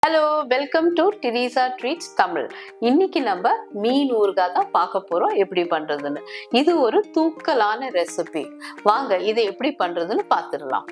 Hello, welcome to Teresa Treats Tamil. இன்னைக்கு நம்ம மீன் ஊறுகாய் தான் பார்க்க போறோம் எப்படி பண்றதுன்னு. இது ஒரு தூக்கலான ரெசிபி. வாங்க இதை எப்படி பண்றதுன்னு பார்த்துடலாம்.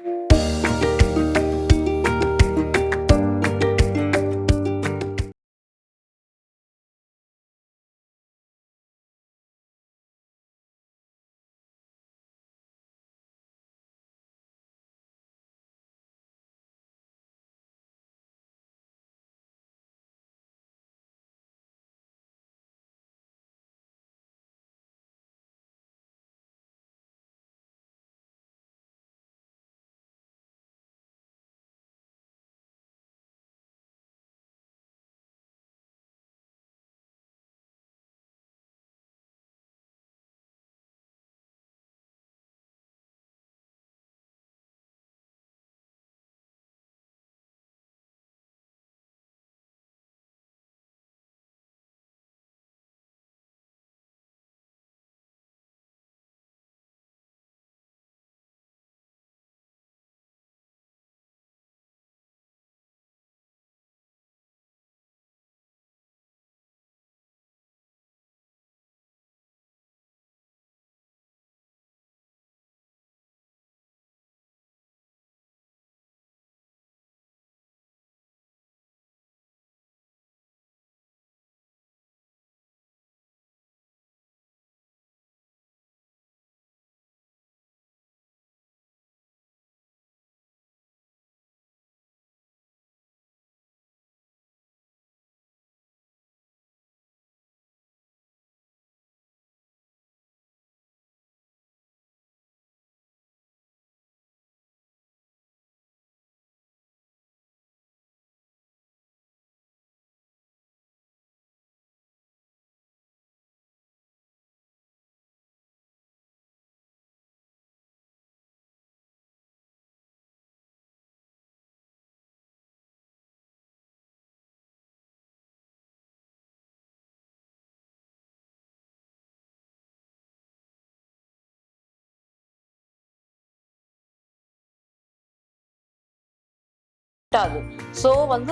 ஸோ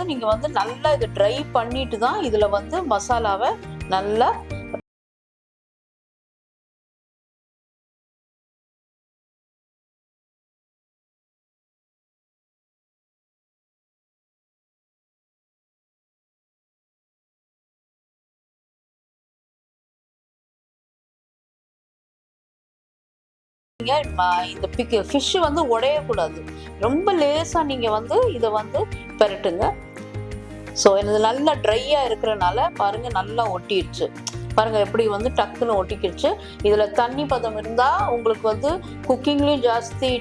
நீங்க நல்லா இதை ட்ரை பண்ணிட்டு தான் இதுல மசாலாவை நல்லா இந்த ஃபிஷ் உடையக்கூடாது. ரொம்ப லேசா நீங்க இதை பெரட்டுங்க. ஸோ இது நல்லா ட்ரையா இருக்கிறனால பாருங்க நல்லா ஒட்டிடுச்சு. பாருங்க எப்படி டக்குன்னு ஒட்டிக்கிடுச்சு. இதுல தண்ணி பதம் இருந்தா உங்களுக்கு குக்கிங்லயும் ஜாஸ்தி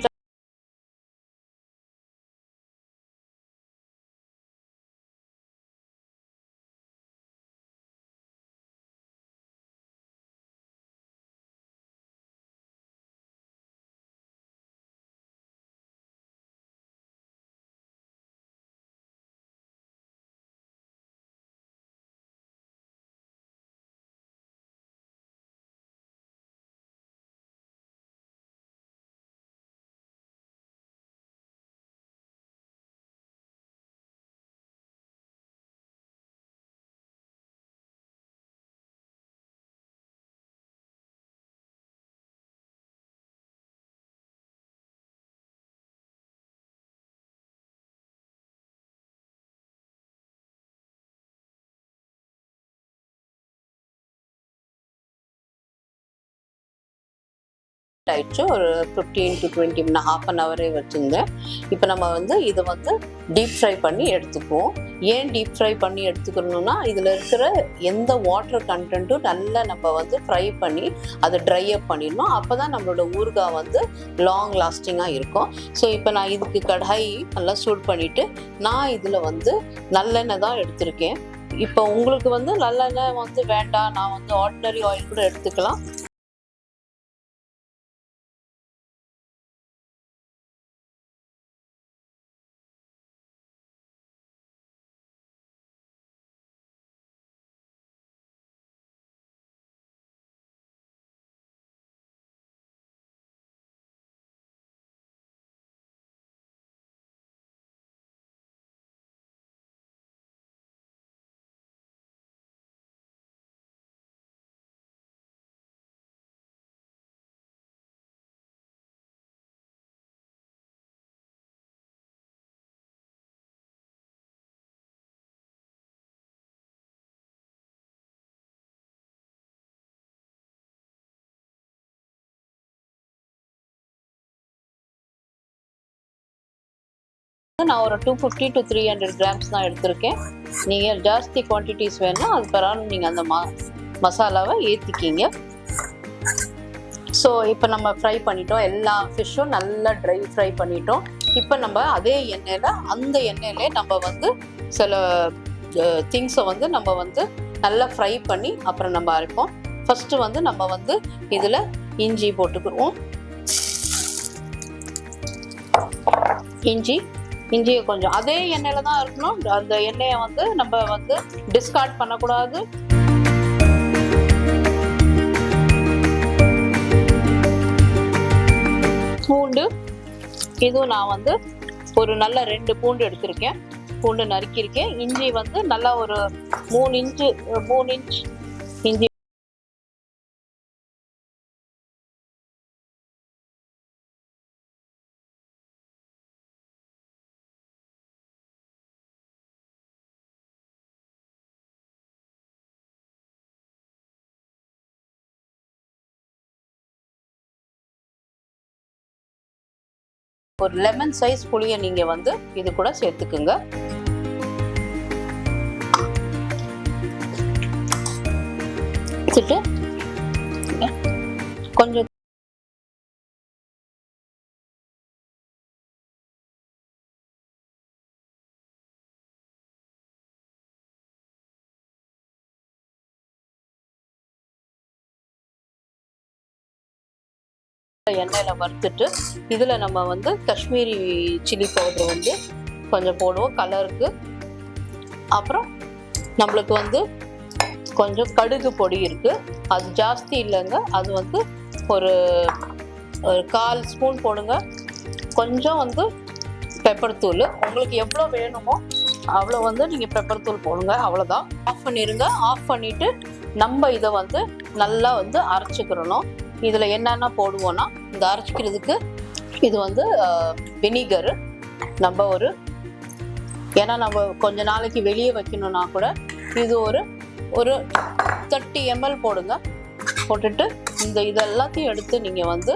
ஆயிடுச்சு. ஒரு 15 to 20 மினிட், ஹாஃப் அன் ஹவரே வச்சுருந்தேன். இப்போ நம்ம இதை டீப் ஃப்ரை பண்ணி எடுத்துக்குவோம். ஏன் டீப் ஃப்ரை பண்ணி எடுத்துக்கணும்னா இதில் இருக்கிற எந்த வாட்டர் கண்டென்ட்டும் நல்லா நம்ம ஃப்ரை பண்ணி அதை ட்ரை அப் பண்ணிடணும். அப்போ தான் நம்மளோட ஊறுகாய் லாங் லாஸ்டிங்காக இருக்கும். ஸோ இப்போ நான் இதுக்கு கடாய் நல்லா சூட் பண்ணிவிட்டு நான் இதில் நல்லெண்ணெய் தான் எடுத்திருக்கேன். இப்போ உங்களுக்கு நல்லெண்ணெய் வேண்டாம், நான் ஆர்டினரி ஆயில் கூட எடுத்துக்கலாம். நான் ஒரு 250 to 300 கிராம்ஸ் தான் எடுத்திருக்கேன். நீங்கள் ஜாஸ்தி குவான்டிட்டிஸ் வேணும்னா அது பிறகு நீங்கள் அந்த மசாலாவை ஏற்றிக்கிங்க. ஸோ இப்போ நம்ம ஃப்ரை பண்ணிட்டோம், எல்லா ஃபிஷ்ஷும் நல்லா ட்ரை ஃப்ரை பண்ணிட்டோம். இப்போ நம்ம அதே எண்ணெயில் அந்த எண்ணெயிலே நம்ம வந்து சில திங்ஸை வந்து நம்ம வந்து நல்லா ஃப்ரை பண்ணி அப்புறம் நம்ம அரைப்போம். ஃபஸ்ட்டு வந்து நம்ம வந்து இதில் இஞ்சி போட்டுக்குருவோம். இஞ்சியை கொஞ்சம் அதே எண்ணெயில் தான் இருக்கணும். அந்த எண்ணெயை வந்து நம்ம வந்து டிஸ்கார்ட் பண்ணக்கூடாது. பூண்டு, இதுவும் நான் வந்து ஒரு நல்ல 2 பூண்டு எடுத்திருக்கேன், பூண்டு நறுக்கியிருக்கேன். இஞ்சி வந்து நல்லா ஒரு 3 இன்ச் இஞ்சி. ஒரு லெமன் சைஸ் புளியை நீங்க வந்து இது கூட சேர்த்துக்குங்க. கொஞ்சம் எண்ணெயில வறுத்துட்டு இதுல நம்ம வந்து காஷ்மீரி சில்லி பவுடர் வந்து கொஞ்சம் போடுவோம் கலருக்கு. அப்புறம் நம்மளுக்கு வந்து கொஞ்சம் கடுகு பொடி இருக்கு, அது ஜாஸ்தி இல்லைங்க, அது வந்து ஒரு 1/4 ஸ்பூன் போடுங்க. கொஞ்சம் வந்து பெப்பர் தூள் உங்களுக்கு எவ்வளோ வேணுமோ அவ்வளோ வந்து நீங்கள் பெப்பர் தூள் போடுங்க. அவ்வளோதான். ஆஃப் பண்ணிடுங்க. ஆஃப் பண்ணிவிட்டு நம்ம இதை வந்து நல்லா வந்து அரைச்சிக்கிறணும். இதில் என்னென்ன போடுவோன்னா, இந்த அரைச்சிக்கிறதுக்கு இது வந்து வினிகரு. நம்ம ஏன்னா நம்ம கொஞ்ச நாளைக்கு வெளியே வைக்கணும்னா கூட இது ஒரு 30 ml போடுங்க. போட்டுட்டு இதெல்லாத்தையும் எடுத்து நீங்கள் வந்து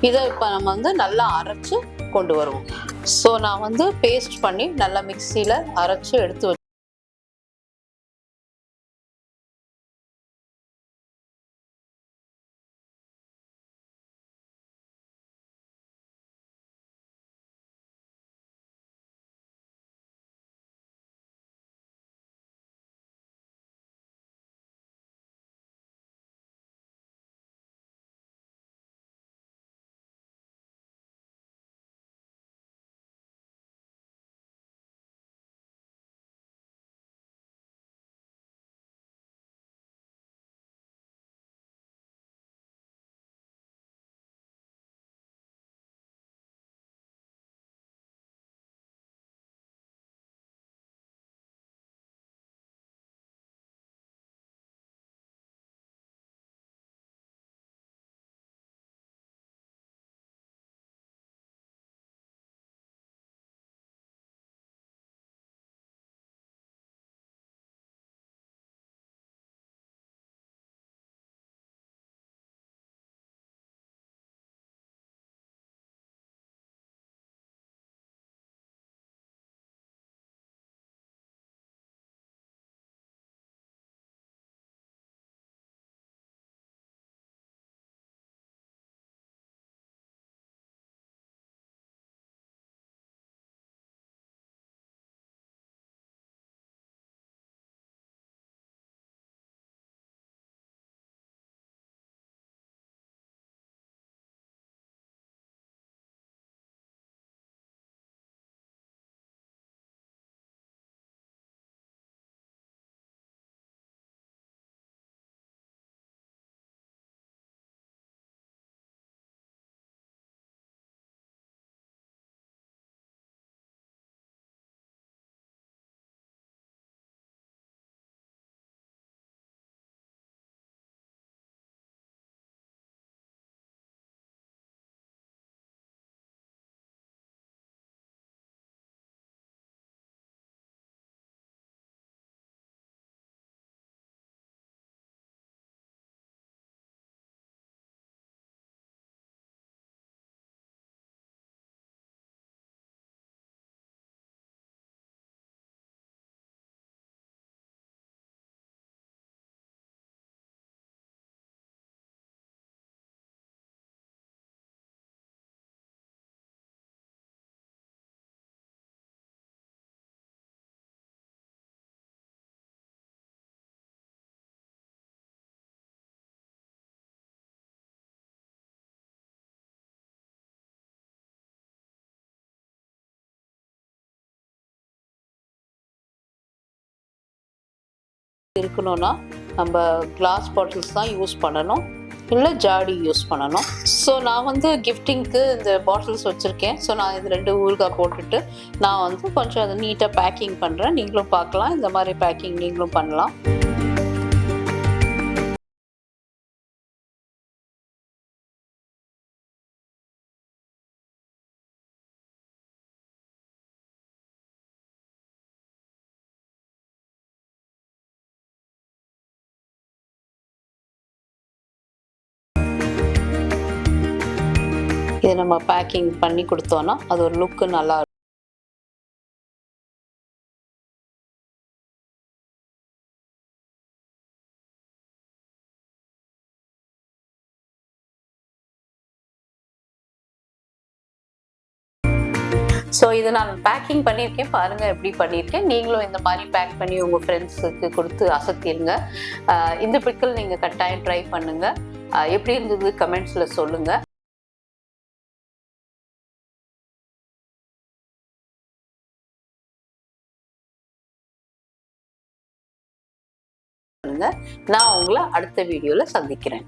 இதை இப்போ நம்ம வந்து நல்லா அரைச்சு கொண்டு வருவோம். ஸோ நான் வந்து பேஸ்ட் பண்ணி நல்லா மிக்சியில் அரைச்சு எடுத்து இருக்கணும்னா நம்ம கிளாஸ் பாட்டில்ஸ் தான் யூஸ் பண்ணணும், இல்லை ஜாடி யூஸ் பண்ணணும். ஸோ நான் வந்து கிஃப்டிங்க்கு இந்த பாட்டில்ஸ் வச்சுருக்கேன். ஸோ நான் இது 2 ஊறுகாய் போட்டுட்டு நான் வந்து கொஞ்சம் அதை நீட்டாக பேக்கிங் பண்ணுறேன். நீங்களும் பார்க்கலாம், இந்த மாதிரி பேக்கிங் நீங்களும் பண்ணலாம். இதை நம்ம பேக்கிங் பண்ணி கொடுத்தோன்னா அது ஒரு லுக்கு நல்லா இருக்கும். ஸோ இதை நான் பேக்கிங் பண்ணியிருக்கேன், பாருங்கள் எப்படி பண்ணியிருக்கேன். நீங்களும் இந்த மாதிரி பேக் பண்ணி உங்கள் ஃப்ரெண்ட்ஸுக்கு கொடுத்து அசத்திடுங்க. இந்த பிக்கல் நீங்கள் கட்டாயம் ட்ரை பண்ணுங்கள். எப்படி இருந்தது கமெண்ட்ஸில் சொல்லுங்கள். நான் உங்களை அடுத்த வீடியோவில் சந்திக்கிறேன்.